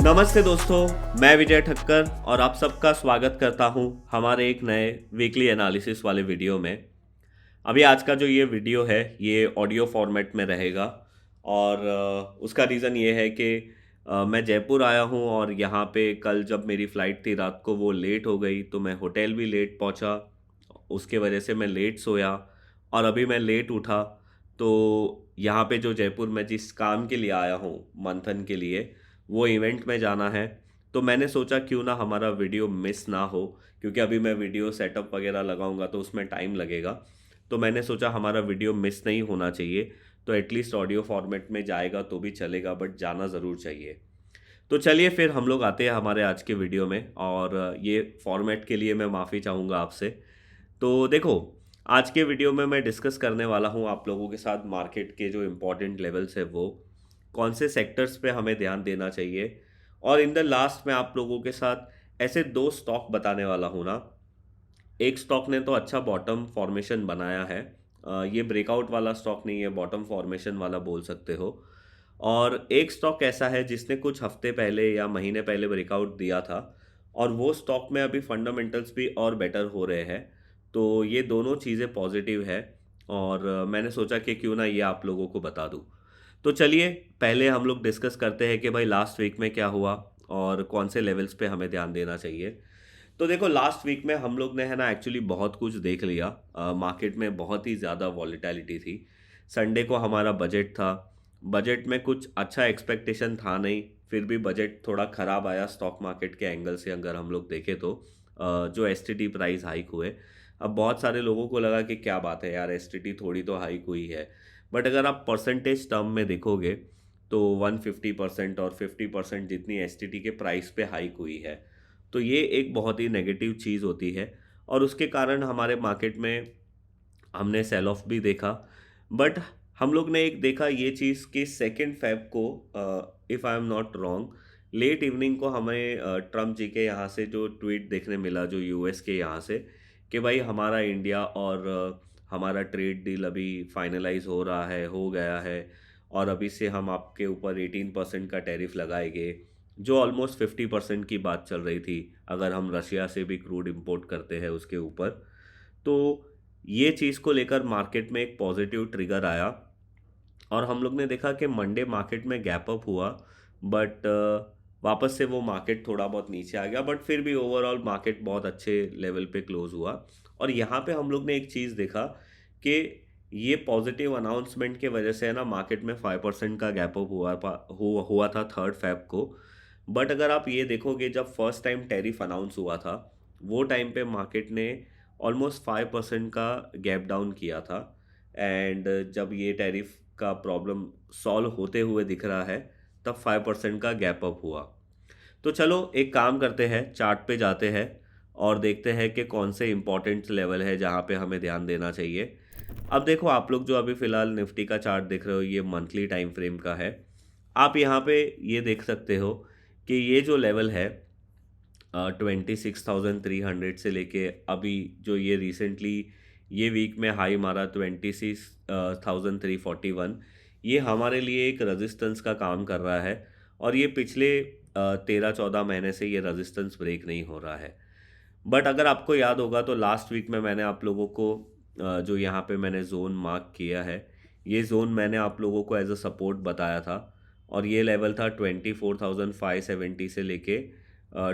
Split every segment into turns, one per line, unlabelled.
नमस्ते दोस्तों, मैं विजय ठक्कर और आप सबका स्वागत करता हूं हमारे एक नए वीकली एनालिसिस वाले वीडियो में। अभी आज का जो ये वीडियो है ये ऑडियो फॉर्मेट में रहेगा और उसका रीज़न ये है कि मैं जयपुर आया हूं और यहाँ पे कल जब मेरी फ़्लाइट थी रात को वो लेट हो गई तो मैं होटल भी लेट पहुंचा। उसके वजह से मैं लेट सोया और अभी मैं लेट उठा। तो यहाँ पे जो जयपुर में जिस काम के लिए आया हूँ मंथन के लिए, वो इवेंट में जाना है। तो मैंने सोचा क्यों ना हमारा वीडियो मिस ना हो, क्योंकि अभी मैं वीडियो सेटअप वगैरह लगाऊंगा तो उसमें टाइम लगेगा। तो मैंने सोचा हमारा वीडियो मिस नहीं होना चाहिए, तो एटलीस्ट ऑडियो फॉर्मेट में जाएगा तो भी चलेगा, बट जाना ज़रूर चाहिए। तो चलिए फिर हम लोग आते हैं हमारे आज के वीडियो में, और ये फॉर्मेट के लिए मैं माफ़ी चाहूँगा आपसे। तो देखो, आज के वीडियो में मैं डिस्कस करने वाला हूँ आप लोगों के साथ मार्केट के जो इम्पोर्टेंट लेवल्स है वो, कौन से सेक्टर्स पे हमें ध्यान देना चाहिए, और इन द लास्ट में आप लोगों के साथ ऐसे दो स्टॉक बताने वाला हूँ ना। एक स्टॉक ने तो अच्छा बॉटम फॉर्मेशन बनाया है, ये ब्रेकआउट वाला स्टॉक नहीं है, बॉटम फॉर्मेशन वाला बोल सकते हो। और एक स्टॉक ऐसा है जिसने कुछ हफ्ते पहले या महीने पहले ब्रेकआउट दिया था, और वो स्टॉक में अभी फंडामेंटल्स भी और बेटर हो रहे हैं। तो ये दोनों चीज़ें पॉजिटिव है, और मैंने सोचा कि क्यों ना ये आप लोगों को बता दूँ। तो चलिए पहले हम लोग डिस्कस करते हैं कि भाई लास्ट वीक में क्या हुआ और कौन से लेवल्स पे हमें ध्यान देना चाहिए। तो देखो, लास्ट वीक में हम लोग ने है ना एक्चुअली बहुत कुछ देख लिया। मार्केट में बहुत ही ज़्यादा वॉलीटैलिटी थी। संडे को हमारा बजट था। बजट में कुछ अच्छा एक्सपेक्टेशन था नहीं, फिर भी बजट थोड़ा ख़राब आया स्टॉक मार्केट के एंगल से अगर हम लोग देखें तो। जो एसटीटी प्राइस हाइक हुए, अब बहुत सारे लोगों को लगा कि क्या बात है यार, एसटीटी थोड़ी तो हाइक हुई है। बट अगर आप परसेंटेज टर्म में देखोगे तो 150% और 50% जितनी एसटीटी के प्राइस पे हाइक हुई है। तो ये एक बहुत ही नेगेटिव चीज़ होती है, और उसके कारण हमारे मार्केट में हमने सेल ऑफ भी देखा। बट हम लोग ने एक देखा ये चीज़ कि सेकेंड फेब को, if I am not wrong, late evening को हमें ट्रम्प जी के यहाँ से जो ट्वीट देखने मिला, जो यूएस के यहाँ से, कि भाई हमारा इंडिया और हमारा ट्रेड डील अभी फाइनलाइज हो रहा है, हो गया है, और अभी से हम आपके ऊपर 18% का टैरिफ लगाएंगे, जो ऑलमोस्ट 50% की बात चल रही थी अगर हम रशिया से भी क्रूड इंपोर्ट करते हैं उसके ऊपर। तो ये चीज़ को लेकर मार्केट में एक पॉजिटिव ट्रिगर आया, और हम लोग ने देखा कि मंडे मार्केट में गैप अप हुआ। बट वापस से वो मार्केट थोड़ा बहुत नीचे आ गया, बट फिर भी ओवरऑल मार्केट बहुत अच्छे लेवल पे क्लोज हुआ। और यहाँ पे हम लोग ने एक चीज़ देखा कि ये पॉजिटिव अनाउंसमेंट के वजह से है ना, मार्केट में 5% का गैप अप हुआ था थर्ड फेब को। बट अगर आप ये देखोगे, जब फर्स्ट टाइम टैरिफ अनाउंस हुआ था वो टाइम पे मार्केट ने ऑलमोस्ट 5% का गैप डाउन किया था। एंड जब ये टैरिफ का प्रॉब्लम सॉल्व होते हुए दिख रहा है, तब 5% का गैप अप हुआ। तो चलो एक काम करते हैं, चार्ट पे जाते हैं और देखते हैं कि कौन से इंपॉर्टेंट लेवल है जहाँ पे हमें ध्यान देना चाहिए। अब देखो, आप लोग जो अभी फ़िलहाल निफ्टी का चार्ट देख रहे हो, ये मंथली टाइम फ्रेम का है। आप यहाँ पे ये देख सकते हो कि ये जो लेवल है 26,300 से लेके अभी जो ये रिसेंटली ये वीक में हाई मारा 26,341, ये हमारे लिए एक रेजिस्टेंस का काम कर रहा है। और ये पिछले 13-14 महीने से ये रेजिस्टेंस ब्रेक नहीं हो रहा है। बट अगर आपको याद होगा तो लास्ट वीक में मैंने आप लोगों को जो यहाँ पे मैंने जोन मार्क किया है, ये जोन मैंने आप लोगों को एज अ सपोर्ट बताया था। और ये लेवल था 24,570 से लेके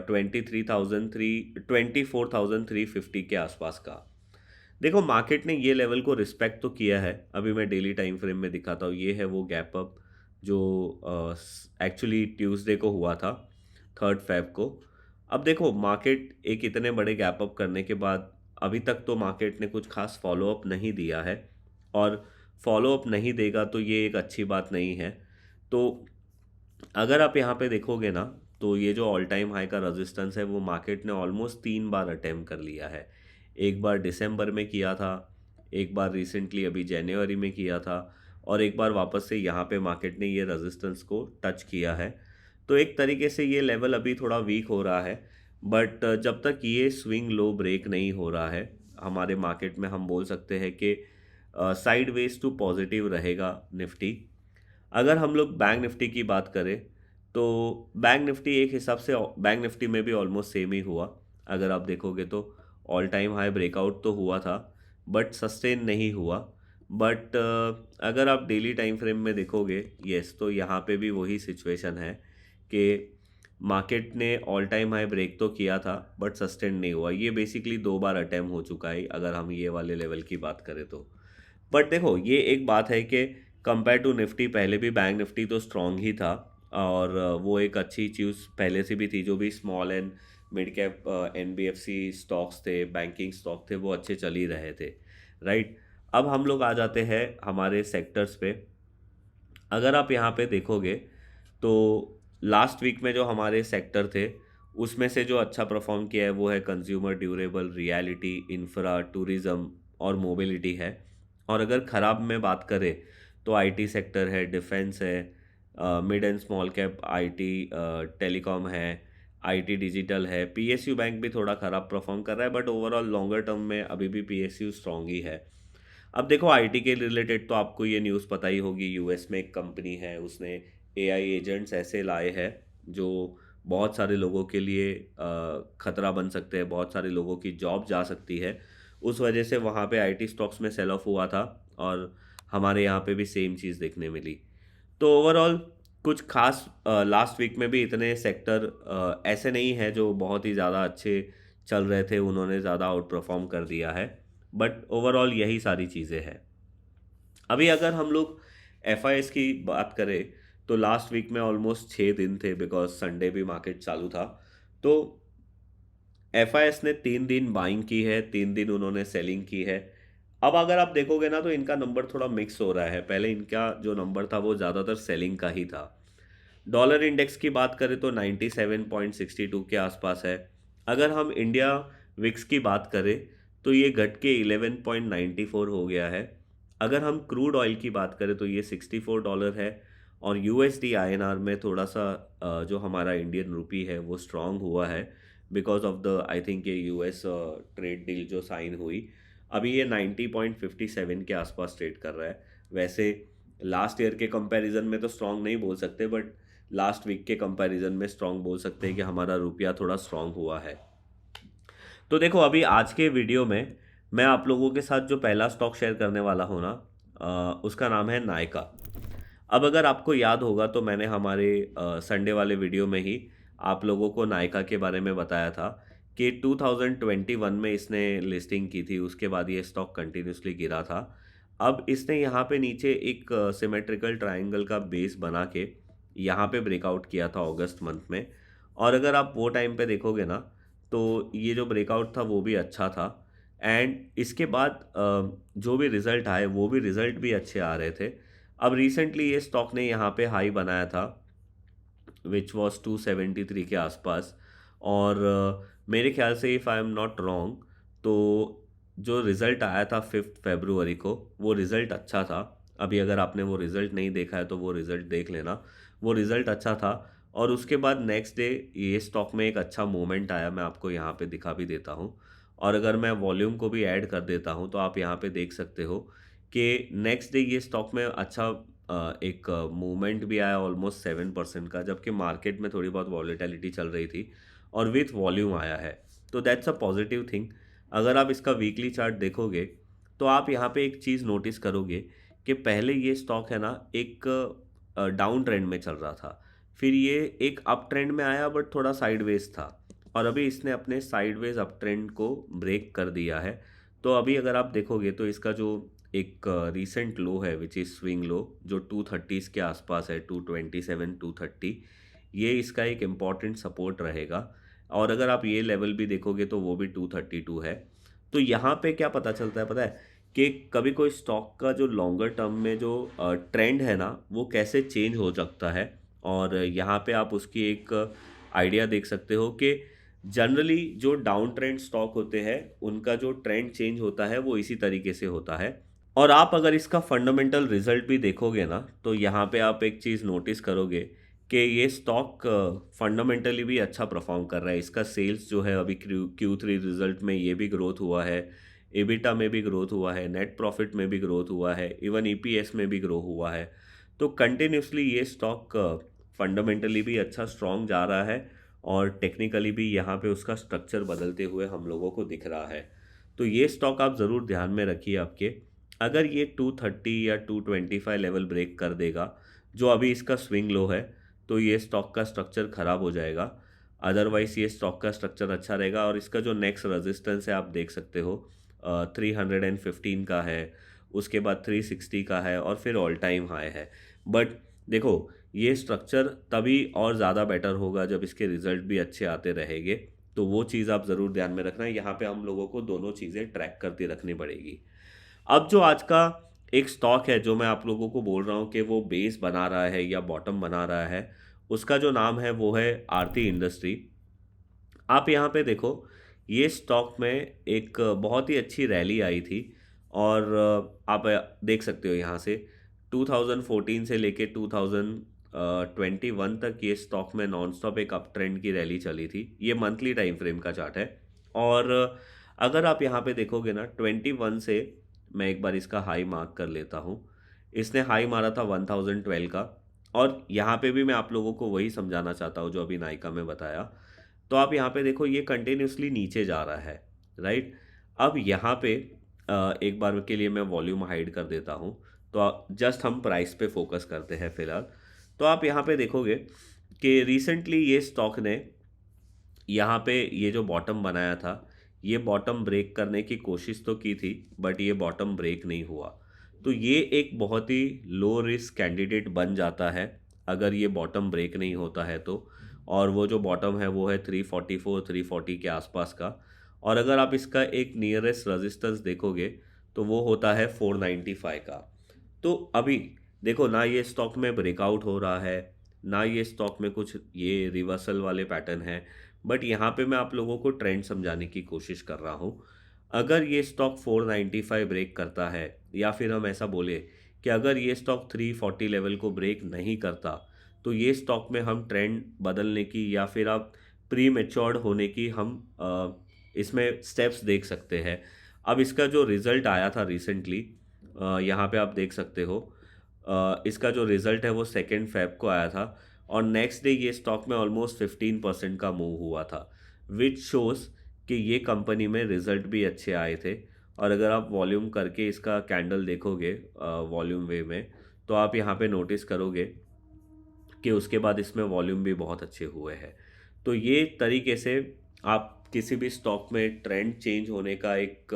24,350 के आसपास का। देखो, मार्केट ने ये लेवल को रिस्पेक्ट तो किया है। अभी मैं डेली टाइम फ्रेम में दिखाता हूँ, ये है वो गैप अप जो एक्चुअली ट्यूसडे को हुआ था, थर्ड फेब को। अब देखो, मार्केट एक इतने बड़े गैप अप करने के बाद अभी तक तो मार्केट ने कुछ खास फॉलो अप नहीं दिया है, और फॉलो अप नहीं देगा तो ये एक अच्छी बात नहीं है। तो अगर आप यहाँ पे देखोगे ना, तो ये जो ऑल टाइम हाई का रेजिस्टेंस है वो मार्केट ने ऑलमोस्ट 3 बार अटेम्प्ट कर लिया है। एक बार दिसंबर में किया था, एक बार रिसेंटली अभी जनवरी में किया था, और एक बार वापस से यहाँ पे मार्केट ने ये रेजिस्टेंस को टच किया है। तो एक तरीके से ये लेवल अभी थोड़ा वीक हो रहा है। बट जब तक ये स्विंग लो ब्रेक नहीं हो रहा है, हमारे मार्केट में हम बोल सकते हैं कि साइड वेज टू पॉजिटिव रहेगा निफ्टी। अगर हम लोग बैंक निफ्टी की बात करें तो बैंक निफ्टी एक हिसाब से बैंक निफ्टी में भी ऑलमोस्ट सेम ही हुआ। अगर आप देखोगे तो ऑल टाइम हाई ब्रेकआउट तो हुआ था बट सस्टेन नहीं हुआ। बट अगर आप डेली टाइम फ्रेम में देखोगे, यस, तो यहाँ पे भी वही सिचुएशन है कि मार्केट ने ऑल टाइम हाई ब्रेक तो किया था बट सस्टेन नहीं हुआ। ये बेसिकली 2 बार अटैम्प्ट हो चुका है अगर हम ये वाले लेवल की बात करें तो। बट देखो, ये एक बात है कि कंपेयर टू निफ्टी पहले भी बैंक निफ्टी तो स्ट्रांग ही था, और वो एक अच्छी चीज़ पहले से भी थी। जो भी small and mid cap NBFC stocks थे, बैंकिंग स्टॉक थे, वो अच्छे चल ही रहे थे, राइट। अब हम लोग आ जाते हैं हमारे सेक्टर्स पे। अगर आप यहाँ पे देखोगे तो लास्ट वीक में जो हमारे सेक्टर थे उसमें से जो अच्छा परफॉर्म किया है वो है consumer durable, reality, infra, tourism और मोबिलिटी है। और अगर ख़राब में बात करें तो आईटी सेक्टर है, डिफेंस है, mid and small cap IT, telecom है, आईटी डिजिटल है। पीएसयू बैंक भी थोड़ा ख़राब परफॉर्म कर रहा है बट ओवरऑल लॉन्गर टर्म में अभी भी पीएसयू स्ट्रांग ही है। अब देखो, आईटी के रिलेटेड तो आपको ये न्यूज़ पता ही होगी। यूएस में एक कंपनी है, उसने एआई एजेंट्स ऐसे लाए हैं जो बहुत सारे लोगों के लिए खतरा बन सकते हैं, बहुत सारे लोगों की जॉब जा सकती है। उस वजह से वहाँ पे आईटी स्टॉक्स में सेल ऑफ हुआ था, और हमारे यहाँ पे भी सेम चीज़ देखने मिली। तो ओवरऑल कुछ खास लास्ट वीक में भी इतने सेक्टर ऐसे नहीं है जो बहुत ही ज़्यादा अच्छे चल रहे थे, उन्होंने ज़्यादा आउट परफॉर्म कर दिया है। बट ओवरऑल यही सारी चीज़ें हैं। अभी अगर हम लोग एफ की बात करें तो लास्ट वीक में ऑलमोस्ट 6 दिन थे, बिकॉज संडे भी मार्केट चालू था। तो एफ ने 3 दिन बाइंग की है, 3 दिन उन्होंने सेलिंग की है। अब अगर आप देखोगे ना तो इनका नंबर थोड़ा मिक्स हो रहा है। पहले इनका जो नंबर था वो ज़्यादातर सेलिंग का ही था। डॉलर इंडेक्स की बात करें तो 97.62 के आसपास है। अगर हम इंडिया विक्स की बात करें तो ये घट के 11.94 हो गया है। अगर हम क्रूड ऑयल की बात करें तो ये $64 है। और यूएसडी आईएनआर में थोड़ा सा जो हमारा इंडियन रुपी है वो स्ट्रांग हुआ है, because of the I think ये यूएस ट्रेड डील जो साइन हुई। अभी ये 90.57 के आसपास ट्रेड कर रहा है। वैसे लास्ट ईयर के कंपैरिजन में तो स्ट्रांग नहीं बोल सकते, बट लास्ट वीक के कंपैरिजन में स्ट्रांग बोल सकते हैं कि हमारा रुपया थोड़ा स्ट्रांग हुआ है। तो देखो, अभी आज के वीडियो में मैं आप लोगों के साथ जो पहला स्टॉक शेयर करने वाला हूँ ना, उसका नाम है नायका। अब अगर आपको याद होगा तो मैंने हमारे संडे वाले वीडियो में ही आप लोगों को नायका के बारे में बताया था कि 2021 में इसने लिस्टिंग की थी, उसके बाद ये स्टॉक कंटिन्यूसली गिरा था। अब इसने यहाँ पे नीचे एक सिमेट्रिकल ट्रायंगल का बेस बना के यहाँ पे ब्रेकआउट किया था अगस्त मंथ में। और अगर आप वो टाइम पे देखोगे ना तो ये जो ब्रेकआउट था वो भी अच्छा था। एंड इसके बाद जो भी रिज़ल्ट आए वो भी रिज़ल्ट भी अच्छे आ रहे थे। अब रिसेंटली ये स्टॉक ने यहाँ पे हाई बनाया था विच वॉज 273 के आसपास। और मेरे ख्याल से if I am not wrong तो जो रिज़ल्ट आया था 5 फरवरी को वो रिज़ल्ट अच्छा था। अभी अगर आपने वो रिज़ल्ट नहीं देखा है तो वो रिज़ल्ट देख लेना, वो रिज़ल्ट अच्छा था। और उसके बाद नेक्स्ट डे ये स्टॉक में एक अच्छा मूवमेंट आया, मैं आपको यहाँ पे दिखा भी देता हूँ। और अगर मैं वॉल्यूम को भी ऐड कर देता हूँ तो आप यहाँ पे देख सकते हो कि नेक्स्ट डे ये स्टॉक में अच्छा एक मूवमेंट भी आया ऑलमोस्ट 7% का, जबकि मार्केट में थोड़ी बहुत वॉलेटिलिटी चल रही थी और विथ वॉल्यूम आया है। तो दैट्स अ पॉजिटिव थिंग। अगर आप इसका वीकली चार्ट देखोगे तो आप यहाँ पे एक चीज़ नोटिस करोगे कि पहले ये स्टॉक है ना एक डाउन ट्रेंड में चल रहा था, फिर ये एक अप ट्रेंड में आया बट थोड़ा साइडवेज था, और अभी इसने अपने साइडवेज अप ट्रेंड को ब्रेक कर दिया है। तो अभी अगर आप देखोगे तो इसका जो एक रीसेंट लो है विच इज़ स्विंग लो, जो 230s के आसपास है, 227 230, ये इसका एक इम्पॉर्टेंट सपोर्ट रहेगा। और अगर आप ये लेवल भी देखोगे तो वो भी 232 है। तो यहाँ पे क्या पता चलता है पता है कि कभी कोई स्टॉक का जो लॉन्गर टर्म में जो ट्रेंड है ना वो कैसे चेंज हो सकता है। और यहाँ पे आप उसकी एक आइडिया देख सकते हो कि जनरली जो डाउन ट्रेंड स्टॉक होते हैं उनका जो ट्रेंड चेंज होता है वो इसी तरीके से होता है। और आप अगर इसका फंडामेंटल रिजल्ट भी देखोगे ना तो यहाँ पे आप एक चीज़ नोटिस करोगे कि ये स्टॉक फंडामेंटली भी अच्छा परफॉर्म कर रहा है। इसका सेल्स जो है अभी Q3 रिजल्ट में ये भी ग्रोथ हुआ है, एबिटा में भी ग्रोथ हुआ है, नेट प्रॉफिट में भी ग्रोथ हुआ है, इवन ईपीएस में भी ग्रो हुआ है। तो कंटिन्यूसली ये स्टॉक फंडामेंटली भी अच्छा स्ट्रॉन्ग जा रहा है और टेक्निकली भी यहाँ पे उसका स्ट्रक्चर बदलते हुए हम लोगों को दिख रहा है। तो ये स्टॉक आप ज़रूर ध्यान में रखिए आपके। अगर ये 230 या 225 लेवल ब्रेक कर देगा, जो अभी इसका स्विंग लो है, तो ये स्टॉक का स्ट्रक्चर ख़राब हो जाएगा। अदरवाइज़ ये स्टॉक का स्ट्रक्चर अच्छा रहेगा और इसका जो नेक्स्ट रेजिस्टेंस है आप देख सकते हो 315 का है, उसके बाद 360 का है और फिर ऑल टाइम हाई है। बट देखो, ये स्ट्रक्चर तभी और ज़्यादा बेटर होगा जब इसके रिजल्ट भी अच्छे आते रहेंगे। तो वो चीज़ आप ज़रूर ध्यान में रखना। यहाँ पे हम लोगों को दोनों चीज़ें ट्रैक करती रखनी पड़ेगी। अब जो आज का एक स्टॉक है जो मैं आप लोगों को बोल रहा हूँ कि वो बेस बना रहा है या बॉटम बना रहा है, उसका जो नाम है वो है आरती इंडस्ट्री। आप यहाँ पे देखो, ये स्टॉक में एक बहुत ही अच्छी रैली आई थी और आप देख सकते हो यहाँ से 2014 से लेके 2021 तक ये स्टॉक में नॉन स्टॉप एक अप ट्रेंड की रैली चली थी। ये मंथली टाइम फ्रेम का चार्ट है और अगर आप यहाँ पे देखोगे ना 21 से, मैं एक बार इसका हाई मार्क कर लेता हूँ। इसने हाई मारा था 1012 का और यहाँ पे भी मैं आप लोगों को वही समझाना चाहता हूँ जो अभी नायका में बताया। तो आप यहाँ पे देखो, ये कंटिन्यूसली नीचे जा रहा है, राइट। अब यहाँ पे एक बार के लिए मैं वॉल्यूम हाइड कर देता हूँ, तो जस्ट हम प्राइस पे फोकस करते हैं फ़िलहाल। तो आप यहाँ पे देखोगे कि रिसेंटली ये स्टॉक ने यहाँ पे ये जो बॉटम बनाया था, ये बॉटम ब्रेक करने की कोशिश तो की थी, बट ये बॉटम ब्रेक नहीं हुआ। तो ये एक बहुत ही लो रिस्क कैंडिडेट बन जाता है अगर ये बॉटम ब्रेक नहीं होता है तो। और वो जो बॉटम है वो है 344 340 के आसपास का। और अगर आप इसका एक नियरेस्ट रेजिस्टेंस देखोगे तो वो होता है 495 का। तो अभी देखो ना, ये स्टॉक में ब्रेकआउट हो रहा है ना, ये स्टॉक में कुछ ये रिवर्सल वाले पैटर्न है। बट यहाँ पे मैं आप लोगों को ट्रेंड समझाने की कोशिश कर रहा हूँ। अगर ये स्टॉक 495 ब्रेक करता है, या फिर हम ऐसा बोले कि अगर ये स्टॉक 340 लेवल को ब्रेक नहीं करता, तो ये स्टॉक में हम ट्रेंड बदलने की या फिर आप प्री मैच्योर्ड होने की हम इसमें स्टेप्स देख सकते हैं। अब इसका जो रिज़ल्ट आया था रिसेंटली, यहाँ पे आप देख सकते हो, इसका जो रिज़ल्ट है वो 2 फ़रवरी को आया था और नेक्स्ट डे ये स्टॉक में ऑलमोस्ट 15% का मूव हुआ था, विच शोज़ कि ये कंपनी में रिज़ल्ट भी अच्छे आए थे। और अगर आप वॉल्यूम करके इसका कैंडल देखोगे वॉल्यूम वे में, तो आप यहाँ पे नोटिस करोगे कि उसके बाद इसमें वॉल्यूम भी बहुत अच्छे हुए हैं। तो ये तरीके से आप किसी भी स्टॉक में ट्रेंड चेंज होने का एक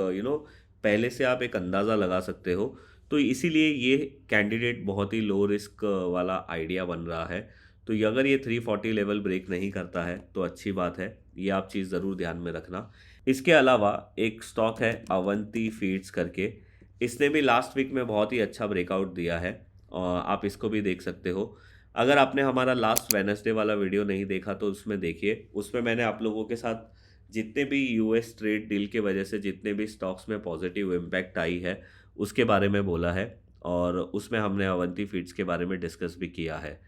पहले से आप एक अंदाज़ा लगा सकते हो। तो इसीलिए ये कैंडिडेट बहुत ही लो रिस्क वाला आइडिया बन रहा है। तो ये अगर ये 340 लेवल ब्रेक नहीं करता है तो अच्छी बात है, ये आप चीज़ ज़रूर ध्यान में रखना। इसके अलावा एक स्टॉक है अवंती फीड्स करके, इसने भी लास्ट वीक में बहुत ही अच्छा ब्रेकआउट दिया है और आप इसको भी देख सकते हो। अगर आपने हमारा लास्ट वेडनेसडे वाला वीडियो नहीं देखा तो उसमें देखिए, उसमें मैंने आप लोगों के साथ जितने भी यूएस ट्रेड डील के वजह से जितने भी स्टॉक्स में पॉजिटिव इम्पैक्ट आई है उसके बारे में बोला है और उसमें हमने अवंती फीड्स के बारे में डिस्कस भी किया है।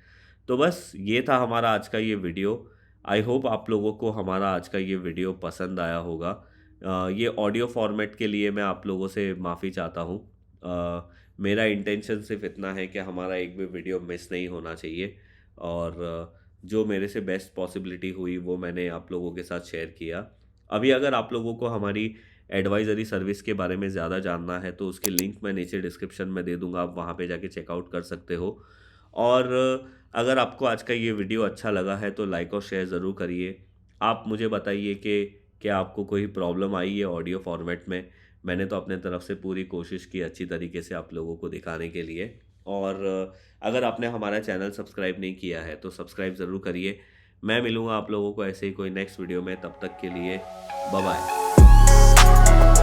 तो बस ये था हमारा आज का ये वीडियो। आई होप आप लोगों को हमारा आज का ये वीडियो पसंद आया होगा। ये ऑडियो फॉर्मेट के लिए मैं आप लोगों से माफ़ी चाहता हूँ। मेरा इंटेंशन सिर्फ इतना है कि हमारा एक भी वीडियो मिस नहीं होना चाहिए और जो मेरे से बेस्ट पॉसिबिलिटी हुई वो मैंने आप लोगों के साथ शेयर किया। अभी अगर आप लोगों को हमारी एडवाइज़री सर्विस के बारे में ज़्यादा जानना है तो उसकी लिंक मैं नीचे डिस्क्रिप्शन में दे दूँगा, आप वहाँ पे जाके चेकआउट कर सकते हो। और अगर आपको आज का ये वीडियो अच्छा लगा है तो लाइक और शेयर ज़रूर करिए। आप मुझे बताइए कि क्या आपको कोई प्रॉब्लम आई है ऑडियो फॉर्मेट में। मैंने तो अपने तरफ से पूरी कोशिश की अच्छी तरीके से आप लोगों को दिखाने के लिए। और अगर आपने हमारा चैनल सब्सक्राइब नहीं किया है तो सब्सक्राइब ज़रूर करिए। मैं मिलूँगा आप लोगों को ऐसे ही कोई नेक्स्ट वीडियो में, तब तक के लिए बाय बाय।